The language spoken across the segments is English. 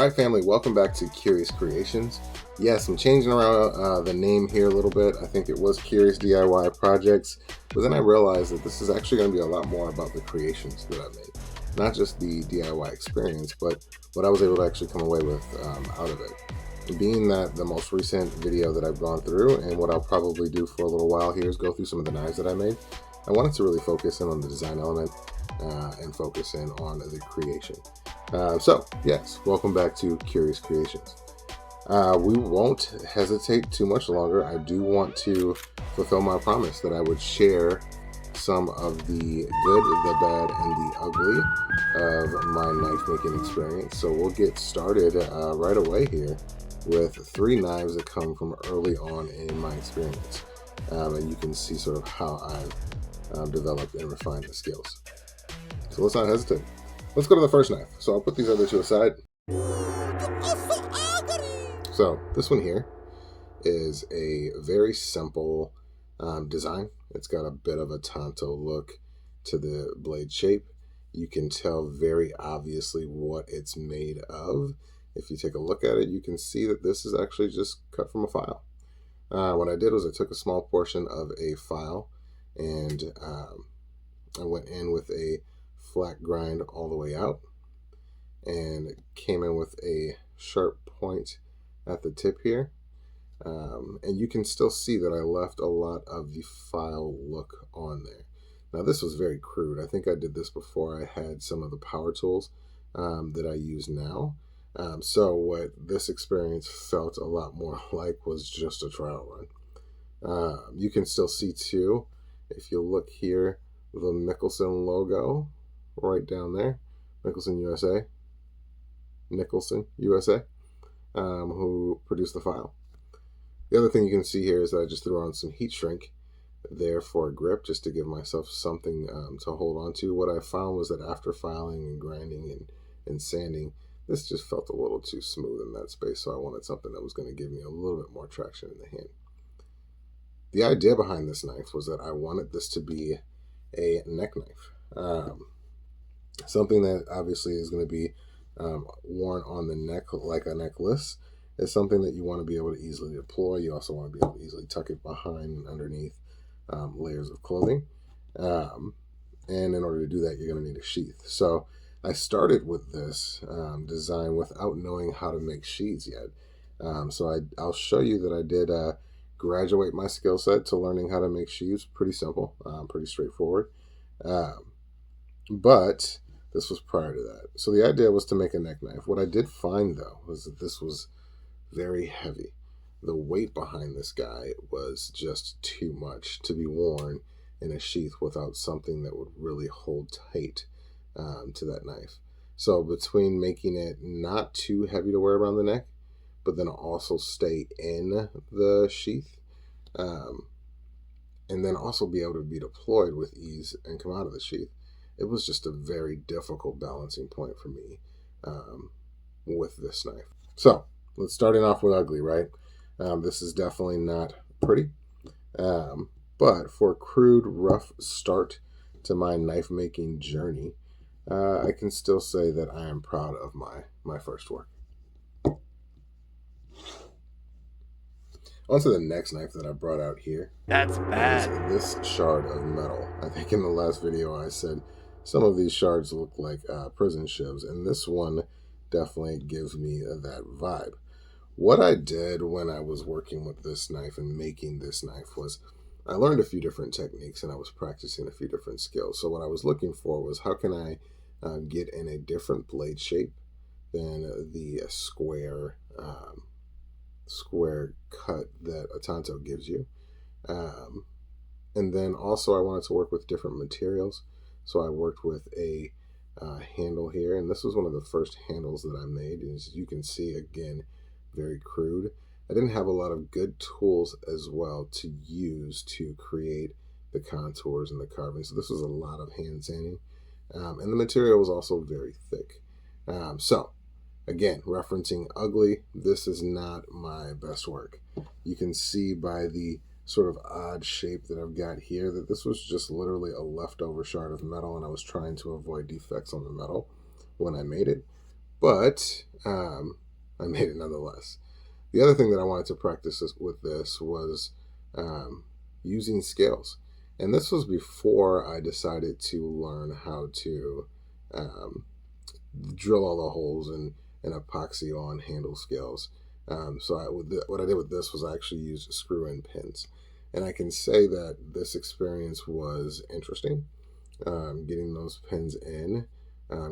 All right, family, welcome back to Curious Creations. Yes, I'm changing around the name here a little bit. I think it was Curious DIY Projects, but then I realized that this is actually going to be a lot more about the creations that I made. Not just the DIY experience, but what I was able to actually come away with out of it. Being that the most recent video that I've gone through, and what I'll probably do for a little while here is go through some of the knives that I made, I wanted to really focus in on the design element and focus in on the creation. Yes, welcome back to Curious Creations. We won't hesitate too much longer. I do want to fulfill my promise that I would share some of the good, the bad, and the ugly of my knife making experience. So we'll get started right away here with 3 knives that come from early on in my experience. And you can see sort of how I've developed and refined the skills. So let's not hesitate. Let's go to the first knife. So I'll put these other two aside. So this one here is a very simple design. It's got a bit of a tanto look to the blade shape. You can tell very obviously what it's made of. If you take a look at it, you can see that this is actually just cut from a file. What I did was I took a small portion of a file and I went in with a flat grind all the way out and came in with a sharp point at the tip here. And you can still see that I left a lot of the file look on there. Now this was very crude. I think I did this before I had some of the power tools that I use now. So what this experience felt a lot more like was just a trial run. You can still see too, if you look here, the Nicholson logo right down there, Nicholson USA, who produced the file. The other thing you can see here is that I just threw on some heat shrink there for a grip, just to give myself something to hold on to. What I found was that after filing and grinding and sanding, this just felt a little too smooth in that space, so I wanted something that was going to give me a little bit more traction in the hand. The idea behind this knife was that I wanted this to be a neck knife. Something that obviously is going to be worn on the neck like a necklace is something that you want to be able to easily deploy. You also want to be able to easily tuck it behind and underneath layers of clothing. And in order to do that, you're going to need a sheath. So I started with this design without knowing how to make sheaths yet. I'll show you that I did graduate my skill set to learning how to make sheaths. Pretty simple, pretty straightforward. But this was prior to that. So the idea was to make a neck knife. What I did find, though, was that this was very heavy. The weight behind this guy was just too much to be worn in a sheath without something that would really hold tight to that knife. So between making it not too heavy to wear around the neck, but then also stay in the sheath, and then also be able to be deployed with ease and come out of the sheath, it was just a very difficult balancing point for me with this knife. So let's starting off with ugly, right? This is definitely not pretty, but for a crude, rough start to my knife making journey, I can still say that I am proud of my first work. On to the next knife that I brought out here. That's bad. This shard of metal. I think in the last video I said some of these shards look like prison shivs, and this one definitely gives me that vibe. What I did when I was working with this knife and making this knife was I learned a few different techniques and I was practicing a few different skills. So what I was looking for was how can I get in a different blade shape than the square cut that a tanto gives you. And then also I wanted to work with different materials. So I worked with a handle here, and this was one of the first handles that I made. As you can see, again, very crude. I didn't have a lot of good tools as well to use to create the contours and the carving. So this was a lot of hand sanding. And the material was also very thick. So again, referencing ugly, this is not my best work. You can see by the sort of odd shape that I've got here that this was just literally a leftover shard of metal, and I was trying to avoid defects on the metal when I made it. but I made it nonetheless. The other thing that I wanted to practice with this was using scales. And this was before I decided to learn how to um, drill all the holes and epoxy on handle scales. What I did with this was I actually used screw-in pins. And I can say that this experience was interesting, getting those pins in,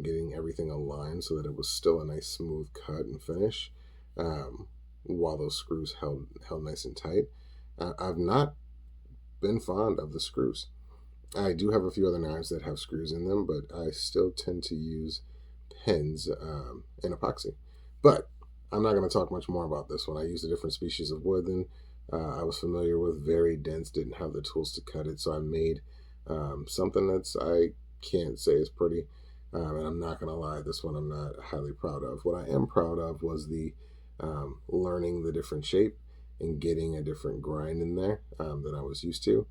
getting everything aligned so that it was still a nice smooth cut and finish, um, while those screws held nice and tight. I've not been fond of the screws. I do have a few other knives that have screws in them, but I still tend to use pins and epoxy. But I'm not going to talk much more about this one. I used a different species of wood than I was familiar with, very dense, didn't have the tools to cut it, so I made something that's I can't say is pretty. And I'm not going to lie, this one I'm not highly proud of. What I am proud of was the learning the different shape and getting a different grind in there than I was used to.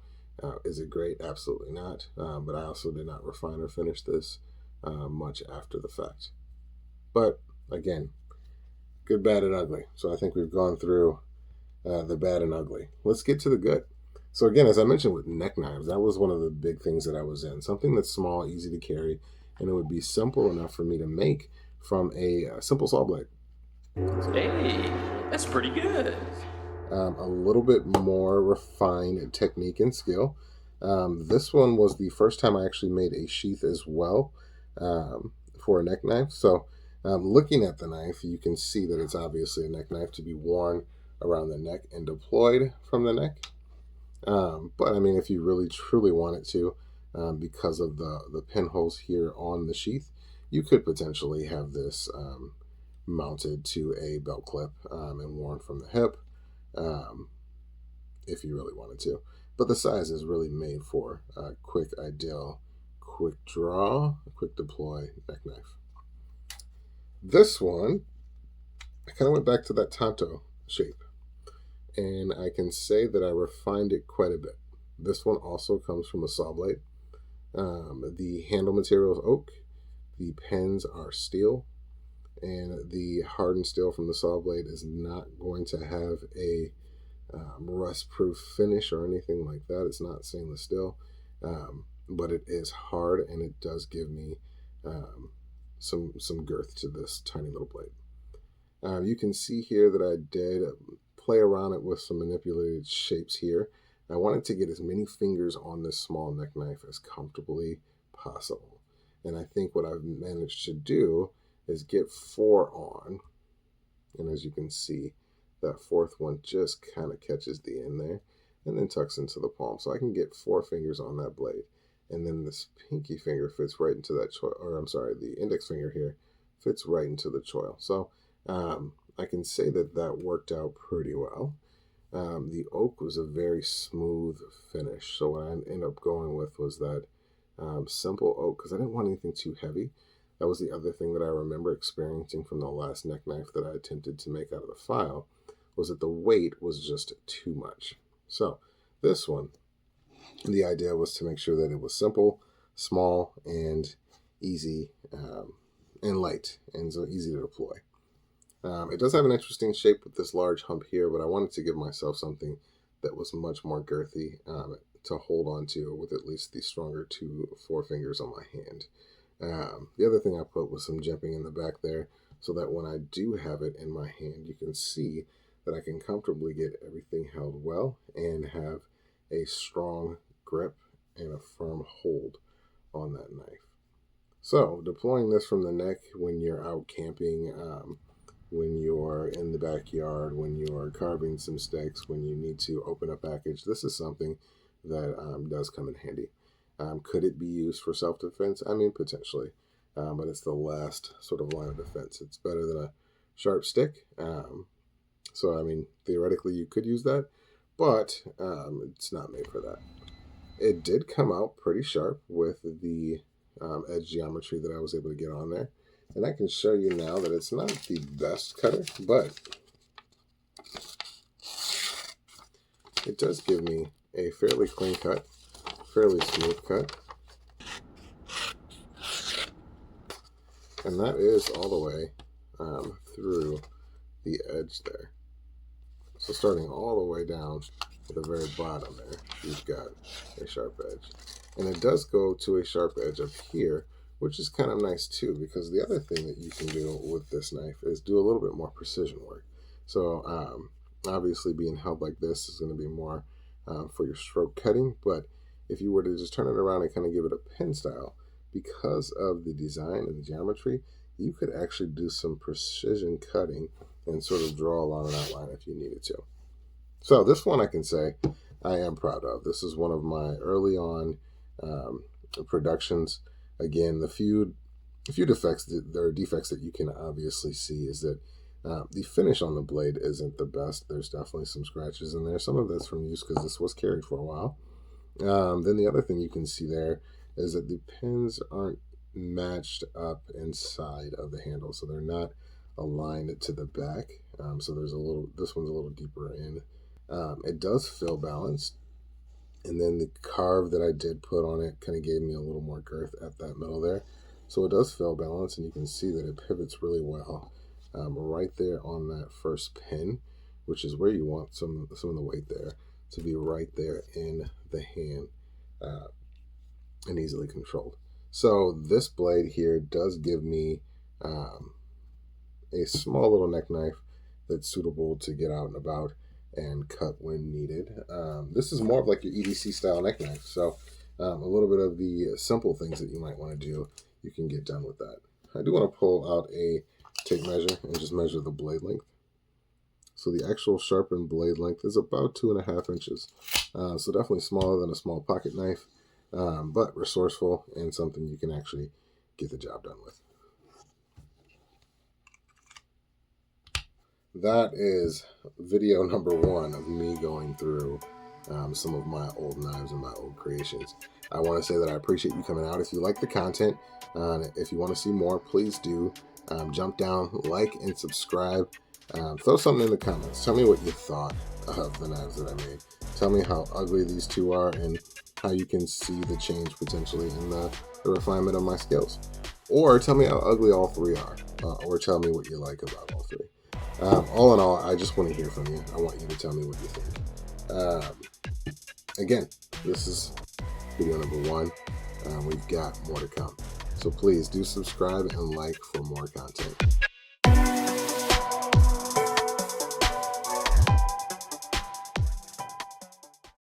Is it great? Absolutely not. But I also did not refine or finish this much after the fact. But again, good, bad, and ugly. So I think we've gone through the bad and ugly. Let's get to the good. So again, as I mentioned with neck knives, that was one of the big things that I was in. Something that's small, easy to carry, and it would be simple enough for me to make from a simple saw blade. Hey, that's pretty good. A little bit more refined technique and skill. This one was the first time I actually made a sheath as well, for a neck knife. So looking at the knife, you can see that it's obviously a neck knife to be worn around the neck and deployed from the neck. But I mean, if you really truly wanted to, because of the pinholes here on the sheath, you could potentially have this mounted to a belt clip and worn from the hip, um, if you really wanted to. But the size is really made for a quick, ideal, quick draw, quick deploy neck knife. This one, I kind of went back to that Tonto shape, and I can say that I refined it quite a bit. This one also comes from a saw blade. The handle material is oak, the pins are steel, and the hardened steel from the saw blade is not going to have a rust-proof finish or anything like that. It's not stainless steel, but it is hard, and it does give me some girth to this tiny little blade. You can see here that I did play around it with some manipulated shapes here. I wanted to get as many fingers on this small neck knife as comfortably possible. And I think what I've managed to do is get 4 on. And as you can see, that fourth one just kind of catches the end there and then tucks into the palm. So I can get 4 fingers on that blade. And then this pinky finger fits right into that choil, or I'm sorry, the index finger here fits right into the choil. So I can say that that worked out pretty well. The oak was a very smooth finish. So what I ended up going with was that simple oak, because I didn't want anything too heavy. That was the other thing that I remember experiencing from the last neck knife that I attempted to make out of the file, was that the weight was just too much. So this one, the idea was to make sure that it was simple, small, and easy, and light, and so easy to deploy. It does have an interesting shape with this large hump here, but I wanted to give myself something that was much more girthy to hold on to with at least the stronger 2 forefingers on my hand. The other thing I put was some jimping in the back there, so that when I do have it in my hand, you can see that I can comfortably get everything held well and have a strong grip and a firm hold on that knife. So deploying this from the neck when you're out camping, when you're in the backyard, when you're carving some sticks, when you need to open a package, this is something that does come in handy. Could it be used for self-defense? I mean, potentially, but it's the last sort of line of defense. It's better than a sharp stick. So, I mean, theoretically, you could use that, but it's not made for that. It did come out pretty sharp with the edge geometry that I was able to get on there. And I can show you now that it's not the best cutter, but it does give me a fairly clean cut, fairly smooth cut. And that is all the way through the edge there. So starting all the way down at the very bottom there, you've got a sharp edge. And it does go to a sharp edge up here, which is kind of nice too, because the other thing that you can do with this knife is do a little bit more precision work. So obviously being held like this is going to be more for your stroke cutting, but if you were to just turn it around and kind of give it a pen style, because of the design and the geometry, you could actually do some precision cutting and sort of draw along an outline if you needed to. So this one I can say I am proud of. This is one of my early on productions. Again, the few defects that you can obviously see is that the finish on the blade isn't the best. There's definitely some scratches in there. Some of that's from use because this was carried for a while. Then the other thing you can see there is that the pins aren't matched up inside of the handle, so they're not aligned to the back. So there's this one's a little deeper in. It does feel balanced, and then the carve that I did put on it kind of gave me a little more girth at that middle there. So it does feel balanced, and you can see that it pivots really well right there on that first pin, which is where you want some of the weight there to be right there in the hand and easily controlled. So this blade here does give me a small little neck knife that's suitable to get out and about and cut when needed. This is more of like your EDC style neck knife, so a little bit of the simple things that you might want to do, you can get done with that. I do want to pull out a tape measure and just measure the blade length. So the actual sharpened blade length is about 2.5 inches. So definitely smaller than a small pocket knife, but resourceful and something you can actually get the job done with. That is video number 1 of me going through some of my old knives and my old creations. I want to say that I appreciate you coming out. If you like the content, if you want to see more, please do jump down, like, and subscribe. Throw something in the comments. Tell me what you thought of the knives that I made. Tell me how ugly these two are and how you can see the change potentially in the refinement of my skills. Or tell me how ugly all 3 are. Or tell me what you like about all 3. All in all, I just want to hear from you. I want you to tell me what you think. Again, this is video number 1. We've got more to come. So please do subscribe and like for more content.